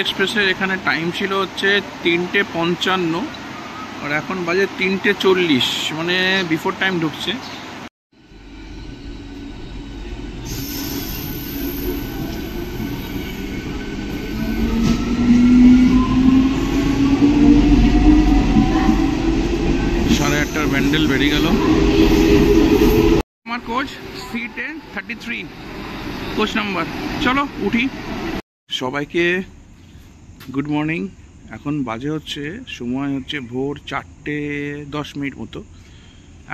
এক্সপ্রেসের এখানে টাইম ছিল হচ্ছে 3:55 আর এখন বাজে 3:40, মানে বিফোর টাইম ঢুকছে। সাড়ে 8টার ব্যান্ডেল বেরিয়ে গেল। আমার কোচ C1033 কোচ নাম্বার। চলো উঠি। সবাইকে গুড মর্নিং। এখন বাজে হচ্ছে সময় হচ্ছে ভোর 4:10 মতো।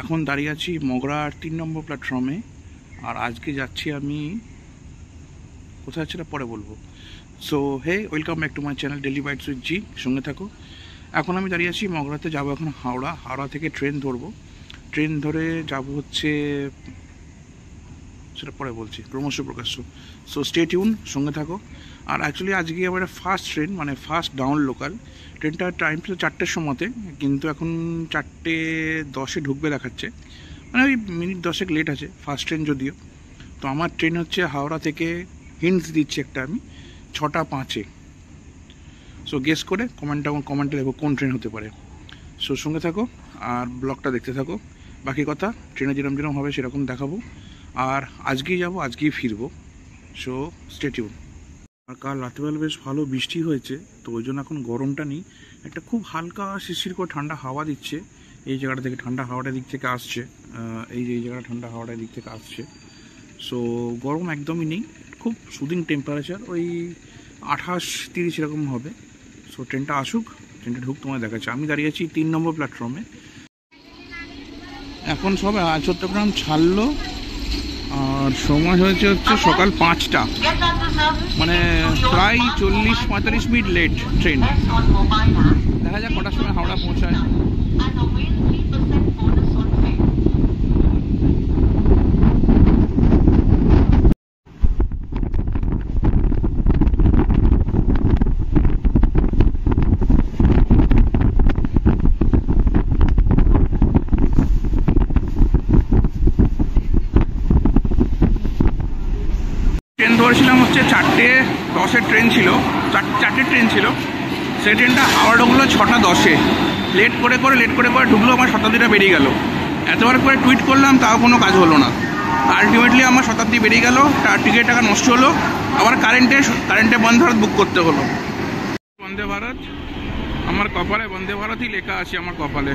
এখন দাঁড়িয়ে আছি মগরার 3 নম্বর প্ল্যাটফর্মে। আর আজকে যাচ্ছি আমি কোথায়, সেটা পরে বলবো। So hey, welcome back to my channel daily bites with G. সঙ্গে থাকো। এখন আমি দাঁড়িয়ে আছি মগরাতে, যাবো এখন হাওড়া থেকে ট্রেন ধরবো। ট্রেন ধরে যাব হচ্ছে, সেটা পরে বলছি, ক্রমশ প্রকাশ্য। সো স্টে টিউন, সঙ্গে থাকো। আর অ্যাকচুয়ালি আজকে আমার ফার্স্ট ট্রেন, মানে ফার্স্ট ডাউন লোকাল। ট্রেনটার টাইম ছিল 4টের সময়তে, কিন্তু এখন 4:10 ঢুকবে দেখাচ্ছে, মানে ওই মিনিট 10 লেট আছে ফার্স্ট ট্রেন যদিও। তো আমার ট্রেন হচ্ছে হাওড়া থেকে, হিন্টস দিচ্ছি একটা আমি, 6:05। সো গেস করে কমেন্টে দেখো কোন ট্রেন হতে পারে। সো সঙ্গে থাকো আর ব্লগটা দেখতে থাকো। বাকি কথা ট্রেনে যেরকম হবে সেরকম দেখাবো। আর আজকেই যাব, আজকেই ফিরবো। So stay tune. আর কাল রাত্রিবেলা বেশ ভালো বৃষ্টি হয়েছে, তো ওই জন্য এখন গরমটা নেই। একটা খুব হালকা শিশির করে ঠান্ডা হাওয়া দিচ্ছে। এই জায়গাটা থেকে ঠান্ডা হাওয়াটা দিক থেকে আসছে, এই জায়গাটা ঠান্ডা হাওয়াটা দিক থেকে আসছে। সো গরম একদমই নেই, খুব সুদিং টেম্পারেচার, ওই 28-30 এরকম হবে। সো ট্রেনটা আসুক, ট্রেনটা ঢুক, তোমায় দেখাচ্ছে। আমি দাঁড়িয়ে আছি 3 নম্বর প্ল্যাটফর্মে। এখন সব চট্টগ্রাম ছাড়লো আর সময় হচ্ছে সকাল 5টা, মানে প্রায় 40-45 মিনিট লেট ট্রেন। দেখা যাক কটার সময় হাওড়া পৌঁছায়। ট্রেন ধরেছিলাম হচ্ছে 4:10 ট্রেন ছিল, 4টে ট্রেন ছিল। সেই ট্রেনটা হাওড়া ঢুকলো 6:10। লেট করে ঢুকলো, আমার শতাব্দীটা বেরিয়ে গেল। এতবার করে টুইট করলাম, তাও কোনো কাজ হলো না। আলটিমেটলি আমার শতাব্দী বেরিয়ে গেল, টিকিট টাকা নষ্ট হলো। আবার কারেন্টে বন্দে ভারত বুক করতে হলো। বন্দে ভারত আমার কপালে, বন্দে ভারতই লেখা আছে আমার কপালে।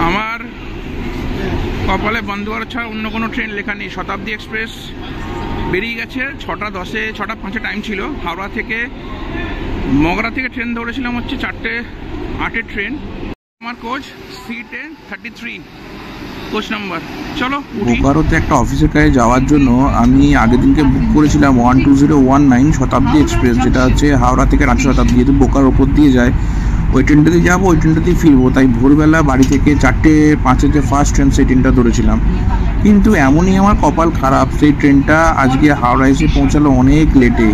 আমার কপালে বন্দে ভারত ছাড়া অন্য কোনো ট্রেন লেখা নেই। শতাব্দী এক্সপ্রেস বেরিয়ে গেছে 6:10, 6:05 টাইম ছিল। হাওড়া থেকে মগরা থেকে ট্রেন ধরেছিলাম হচ্ছে 4:08 ট্রেন। আমার কোচ C1033 কোচ নাম্বার। চলো বোকারোতে একটা অফিসের কাজে যাওয়ার জন্য আমি আগের দিনকে বুক করেছিলাম 12019 শতাব্দী এক্সপ্রেস, যেটা হচ্ছে হাওড়া থেকে রাঁচি শতাব্দী, যেহেতু বোকার ওপর দিয়ে যায়। ওই ট্রেনটাতে যাবো, ওই ট্রেনটাতেই ফিরবো। তাই ভোরবেলা বাড়ি থেকে 4:05 যে ফার্স্ট ট্রেন, সেই ট্রেনটা ধরেছিলাম। কিন্তু এমনই আমার কপাল খারাপ, সেই ট্রেনটা আজকে হাওড়া এসে পৌঁছালো অনেক লেটে।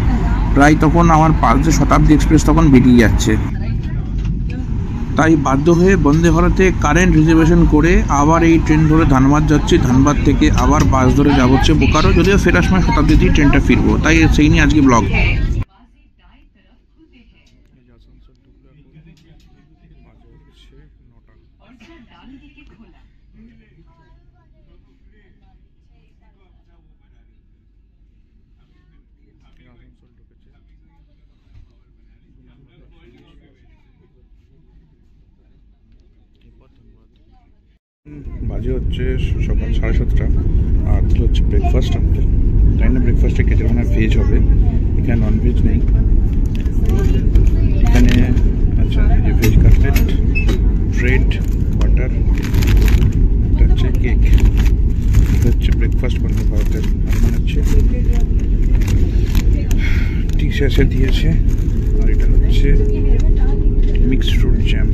প্রায় তখন আমার পাশ যে শতাব্দী এক্সপ্রেস তখন বেরিয়ে যাচ্ছে। তাই বাধ্য হয়ে বন্দে ভারতে কারেন্ট রিজার্ভেশন করে আবার এই ট্রেন ধরে ধানবাদ যাচ্ছি। ধানবাদ থেকে আবার বাস ধরে যাব হচ্ছে বোকারো, যদিও ফেরার সময় শতাব্দীতেই ট্রেনটা ফিরবো। তাই সেই নিয়ে আজকে ব্লগ। বাজে হচ্ছে সকাল 7:30, আর হচ্ছে ব্রেকফাস্ট আমাদের। তাই না, ব্রেকফাস্টে খেতে মানে ভেজ হবে, এখানে ননভেজ নেই। এখানে আচ্ছা, এই ভেজ কাটলেট, ব্রেড, বাটার, এটা হচ্ছে কেক। এটা হচ্ছে ব্রেকফাস্ট বন্দে ভারতের। আর মানে হচ্ছে টি শেষে দিয়েছে, আর এটা হচ্ছে মিক্সড ফ্রুট জ্যাম।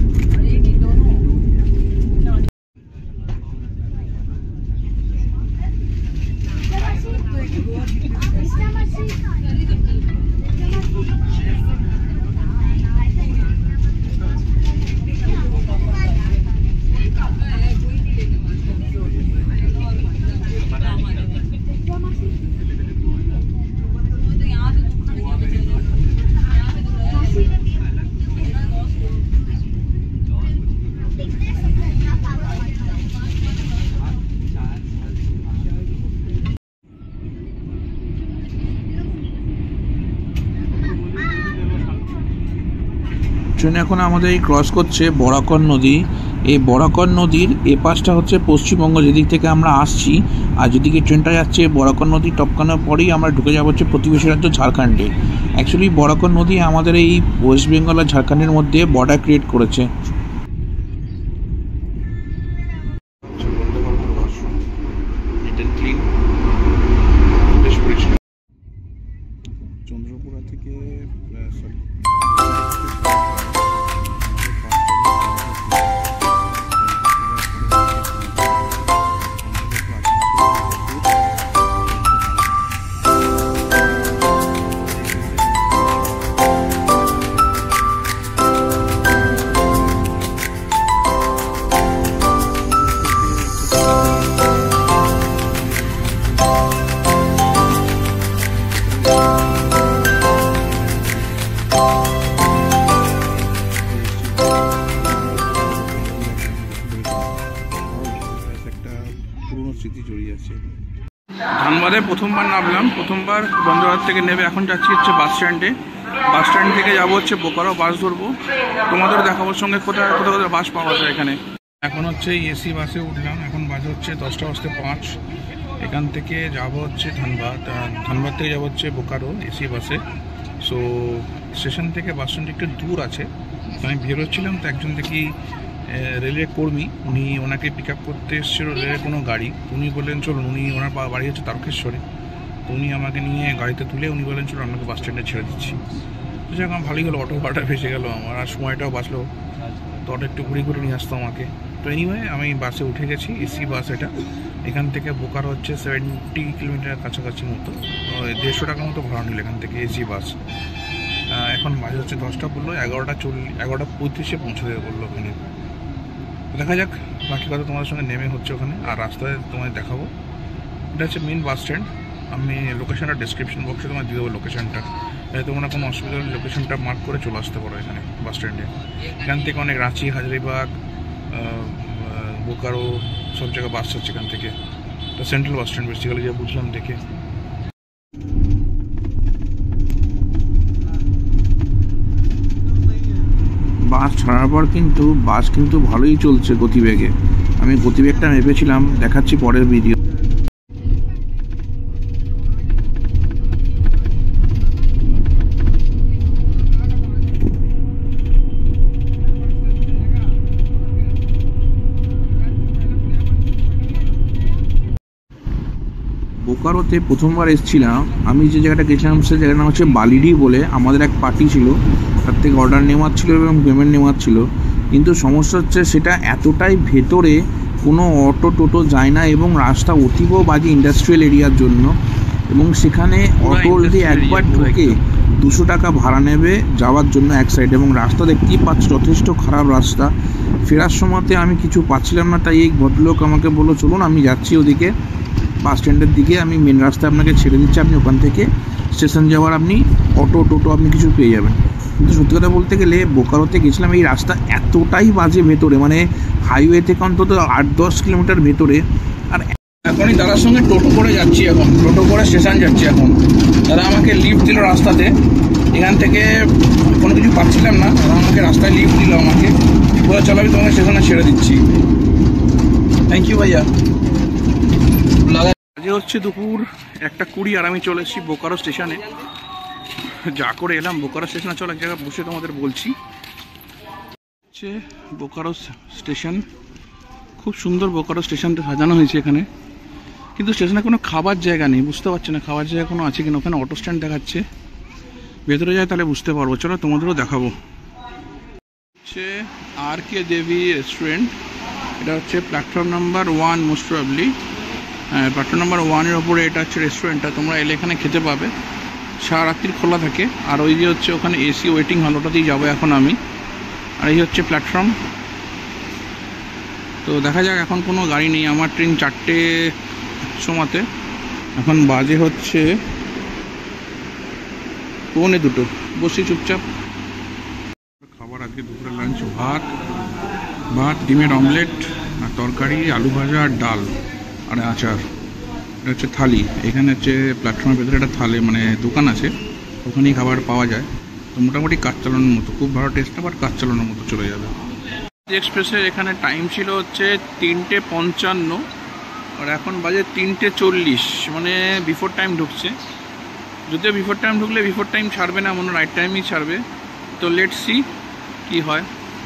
ট্রেন এখন আমাদের এই ক্রস করছে বরাকর নদী। এই বরাকর নদীর এ পাশটা হচ্ছে পশ্চিমবঙ্গ, যেদিক থেকে আমরা আসছি, আর যেদিকে ট্রেনটা যাচ্ছে বরাকর নদী টপকানোর পরেই আমরা ঢুকে যাবো হচ্ছে প্রতিবেশী রাজ্য ঝাড়খণ্ডে। অ্যাকচুয়ালি বরাকর নদী আমাদের এই ওয়েস্ট বেঙ্গল আর ঝাড়খণ্ডের মধ্যে বর্ডার ক্রিয়েট করেছে। চন্দ্রপুরা থেকে স্মৃতি জড়িয়ে আছে। ধানবাদে প্রথমবার নামলাম, প্রথমবার বন্দরঘাট থেকে নেমে এখন যাচ্ছি হচ্ছে বাস স্ট্যান্ডে। বাস স্ট্যান্ড থেকে যাবো হচ্ছে বোকারো, বাস ধরবো, তোমাদের দেখাবোর সঙ্গে কোথায় কোথায় কোথায় বাস পাওয়া যায় এখানে। এখন হচ্ছে এসি বাসে উঠলাম, এখন বাজে হচ্ছে 10:05। এখান থেকে যাব হচ্ছে ধানবাদ, ধানবাদ থেকে যাবো হচ্ছে বোকারো এসি বাসে। সো স্টেশন থেকে বাস স্ট্যান্ড একটু দূর আছে, আমি বেরোচ্ছিলাম তো একজন দেখি রেলের কর্মী, উনি ওনাকে পিক আপ করতে এসেছিল রেলের কোনো গাড়ি। উনি বললেন চলুন, উনি ওনার বাড়ি হচ্ছে তারকেশ্বরে, তো উনি আমাকে নিয়ে গাড়িতে তুলে উনি বললেন চলুন আপনাকে বাস স্ট্যান্ডে ছেড়ে দিচ্ছি। তো সেরকম ভালোই হলো, অটো ভাড়াটা ভেসে গেলো আমার, আর সময়টাও বাঁচলো, তো অটো একটু ঘুরে ঘুরে নিয়ে আসতো আমাকে। তো এনিওয়ে আমি বাসে উঠে গেছি, এসি বাস এটা। এখান থেকে বোকারো হচ্ছে 70 কিলোমিটার কাছাকাছি মতো, 150 টাকার মতো ভাড়া নিল এখান থেকে এসি বাস। এখন বাজে হচ্ছে 10টা বললো, 11:35 পৌঁছে দেবে বললো ওখানে। দেখা যাক বাকি কথা তোমাদের সঙ্গে নেমে হচ্ছে ওখানে, আর রাস্তায় তোমাদের দেখাবো। এটা হচ্ছে মেন বাস স্ট্যান্ড, আমি লোকেশনটা ডেসক্রিপশন বক্সে তোমায় দিয়ে দেবো লোকেশনটা, তোমরা কোনো অসুবিধা হলে লোকেশনটা মার্ক করে চলে আসতে পারো এখানে বাস স্ট্যান্ডে। এখান থেকে অনেক রাঁচি, হাজারিবাগ, বোকারো সব জায়গায় বাস যাচ্ছে এখান থেকে। এটা সেন্ট্রাল বাস স্ট্যান্ড বেসিক্যালি, যা বুঝলাম দেখে। বাস ছাড়ার পর কিন্তু বাস কিন্তু ভালোই চলছে গতিবেগে, আমি গতিবেগটা মেপেছিলাম, দেখাচ্ছি পরের ভিডিও। বোকারোতে প্রথমবার এসেছিলাম আমি, যে জায়গাটা গেছিলাম সে জায়গার নাম হচ্ছে বালিডি বলে। আমাদের এক পার্টি ছিল, তার থেকে অর্ডার নেওয়ার ছিল এবং পেমেন্ট নেওয়ার ছিল, কিন্তু সমস্যা হচ্ছে সেটা এতটাই ভেতরে, কোনো অটো টোটো যায় না এবং রাস্তা অতীব বাজে ইন্ডাস্ট্রিয়াল এরিয়ার জন্য, এবং সেখানে অটো যদি একবার ঢুকে 200 টাকা ভাড়া নেবে যাওয়ার জন্য এক সাইড, এবং রাস্তা দেখতেই পাচ্ছি যথেষ্ট খারাপ রাস্তা। ফেরার সময়তে আমি কিছু পাচ্ছিলাম না, তাই এই ভদ্রলোক আমাকে বললো চলুন আমি যাচ্ছি ওদিকে বাস স্ট্যান্ডের দিকে, আমি মেন রাস্তায় আপনাকে ছেড়ে দিচ্ছি, আপনি ওখান থেকে স্টেশন যাওয়ার আপনি অটো টোটো আপনি কিছু পেয়ে যাবেন। কিন্তু সত্যি কথা বলতে গেলে বোকারোতে গেছিলাম, এই রাস্তা এতটাই বাজে ভেতরে, মানে হাইওয়ে থেকে অন্তত 8-10 কিলোমিটার ভেতরে। আর এখনই দাদার সঙ্গে টোটো করে যাচ্ছি, এখন টোটো করে স্টেশন যাচ্ছি। এখন দাদা আমাকে লিফট দিল রাস্তাতে, এখান থেকে কোনো কিছু পাচ্ছিলাম না, দাদা আমাকে রাস্তায় লিফট দিল, আমাকে বলে চলো আমি তোমাকে স্টেশনে ছেড়ে দিচ্ছি। থ্যাংক ইউ ভাইয়া। আজকে হচ্ছে দুপুর 1:20 আর আমি চলে এসেছি বোকারো স্টেশনে। যা করে এলাম বোকারো স্টেশনে, চলো এক জায়গায় বসে তোমাদের বলছি। হচ্ছে বোকারো স্টেশন, খুব সুন্দর বোকারো স্টেশনটা সাজানো হয়েছে এখানে, কিন্তু স্টেশনে কোনো খাবার জায়গা নেই, বুঝতে পারছি না খাবার জায়গা কোনো আছে কিনা। ওখানে অটো স্ট্যান্ড দেখাচ্ছে, ভেতরে যায় তাহলে বুঝতে পারবো, চলো তোমাদেরও দেখাবো। হচ্ছে RK দেবী রেস্টুরেন্ট, এটা হচ্ছে প্ল্যাটফর্ম নাম্বার 1 মোস্ট প্রবাবলি। হ্যাঁ, প্ল্যাটফর্ম নাম্বার 1-এর ওপরে এটা হচ্ছে রেস্টুরেন্টটা, তোমরা এলে এখানে খেতে পাবে, সারা রাত্রি খোলা থাকে। আর ওই যে হচ্ছে ওখানে এসি ওয়েটিং হল, ওটাতেই যাবো এখন আমি। আর এই হচ্ছে প্ল্যাটফর্ম। তো দেখা যাক, এখন কোনো গাড়ি নেই, আমার ট্রেন 4টে সময়তে, এখন বাজে হচ্ছে 1:45, বসি চুপচাপ। খাবার আজকে দুপুরে লাঞ্চ ভাত, ডিমের অমলেট আর তরকারি, আলু ভাজা আর ডাল আর আচার। এটা হচ্ছে থালি, এখানে হচ্ছে প্ল্যাটফর্মের ভেতরে একটা থালি মানে দোকান আছে, ওখানেই খাবার পাওয়া যায়। তো মোটামুটি কাজ চালানোর মতো, খুব ভালো টেস্ট না, বাট কাজ চালানোর মতো চলে যাবে। এক্সপ্রেসের এখানে টাইম ছিল হচ্ছে 3:55, আর এখন বাজে 3:40, মানে বিফোর টাইম ঢুকছে। যদিও বিফোর টাইম ঢুকলে বিফোর টাইম ছাড়বে না, মনে রাইট টাইমই ছাড়বে। তো লেটস সি কী হয়।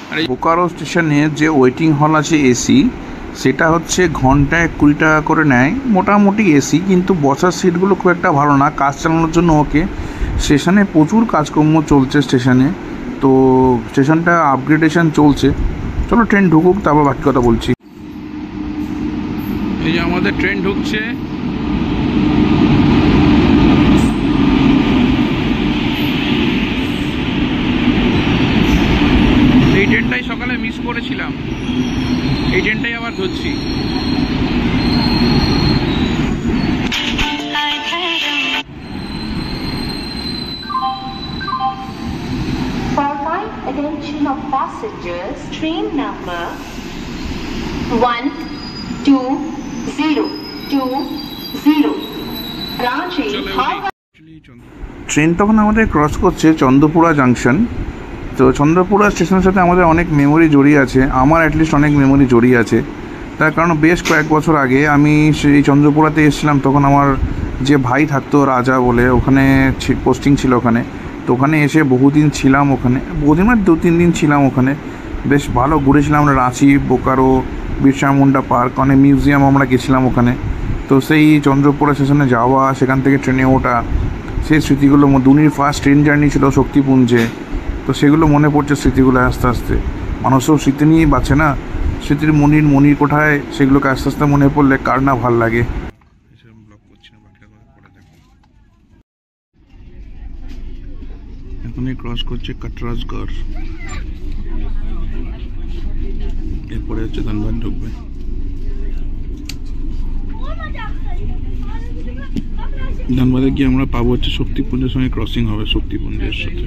আর এই বোকারো স্টেশনে যে ওয়েটিং হল আছে এসি, সেটা হচ্ছে ঘন্টায় 20 টাকা করে নেয়, মোটামুটি এসি, কিন্তু বসার সিটগুলো খুব একটা ভালো না, কাজ চালানোর জন্য ওকে। স্টেশনে প্রচুর কাজকর্ম চলছে স্টেশনে, তো স্টেশনটা আপগ্রেডেশন চলছে। চলো ট্রেন ঢুকুক, তারপর বাকি কথা বলছি। এই যে আমাদের ট্রেন ঢুকছে। এই ট্রেনটাই সকালে মিস করেছিলাম, এই ট্রেনটাই আবার ধরছি। For kind attention of passengers, train number 12020 Ranchi Howrah. Train তখন আমাদের ক্রস করছে চন্দ্রপুরা জাংশন। তো চন্দ্রপুরা স্টেশনের সাথে আমাদের অনেক মেমোরি জড়িয়ে আছে, আমার অ্যাটলিস্ট অনেক মেমোরি জড়িয়ে আছে। তার কারণ বেশ কয়েক বছর আগে আমি সেই চন্দ্রপুরাতে এসেছিলাম, তখন আমার যে ভাই থাকতো রাজা বলে, ওখানে পোস্টিং ছিল ওখানে। তো ওখানে এসে বহুদিন ছিলাম, ওখানে বহুদিন মানে 2-3 দিন ছিলাম ওখানে, বেশ ভালো ঘুরেছিলাম আমরা। রাঁচি, বোকারো, বিরসা মুন্ডা পার্ক, অনেক মিউজিয়াম আমরা গেছিলাম ওখানে। তো সেই চন্দ্রপুরা স্টেশনে যাওয়া, সেখান থেকে ট্রেনে ওঠা, সেই স্মৃতিগুলো, দুনির ফার্স্ট ট্রেন জার্নি ছিল শক্তিপুঞ্জে। তো সেগুলো মনে পড়ছে স্মৃতিগুলো আস্তে আস্তে। মানুষও স্মৃতি নিয়েই বাঁচে না, স্মৃতির মনির কোঠায় সেগুলোকে আস্তে আস্তে মনে পড়লে কার না ভাল লাগে। এখনই ক্রস করছে কাটরাজগড়, এরপরে হচ্ছে ধানবাদ ঢুকবে। ধানবাদে গিয়ে আমরা পাবো হচ্ছে শক্তিপুঞ্জের সঙ্গে ক্রসিং হবে, শক্তিপুঞ্জের সাথে।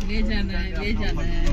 ले जाना है, ले जाना है।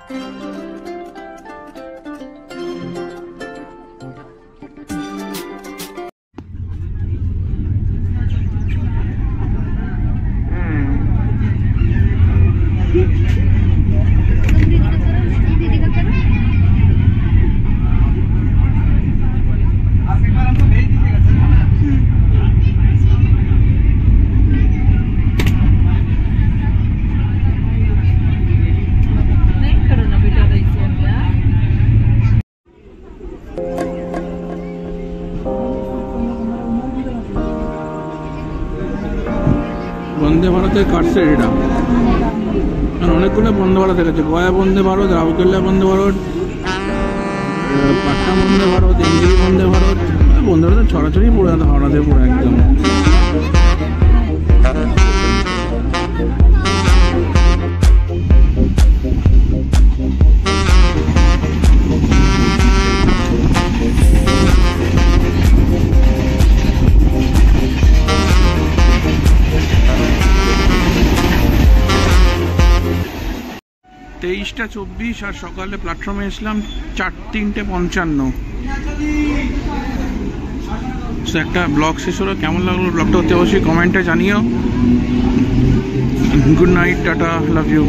বন্দে ভারতের কাটসেট এটা, অনেকগুলো বন্দে ভারত দেখেছে। গয়া বন্দে ভারত, রাউরকেল্লা বন্দে ভারত, পাটনা বন্দে ভারত, এনজিবি বন্দে ভারত। বন্দে ভারত ছড়াছড়ি পড়ে হাওড়াতে পুরো একদম। 23:24 আর সকালে প্ল্যাটফর্মে এসলাম 3:55। একটা ব্লগ শেষ হলো। কেমন লাগলো ব্লগটা অতি অবশ্যই কমেন্টে জানিও। Good night, tata, love you.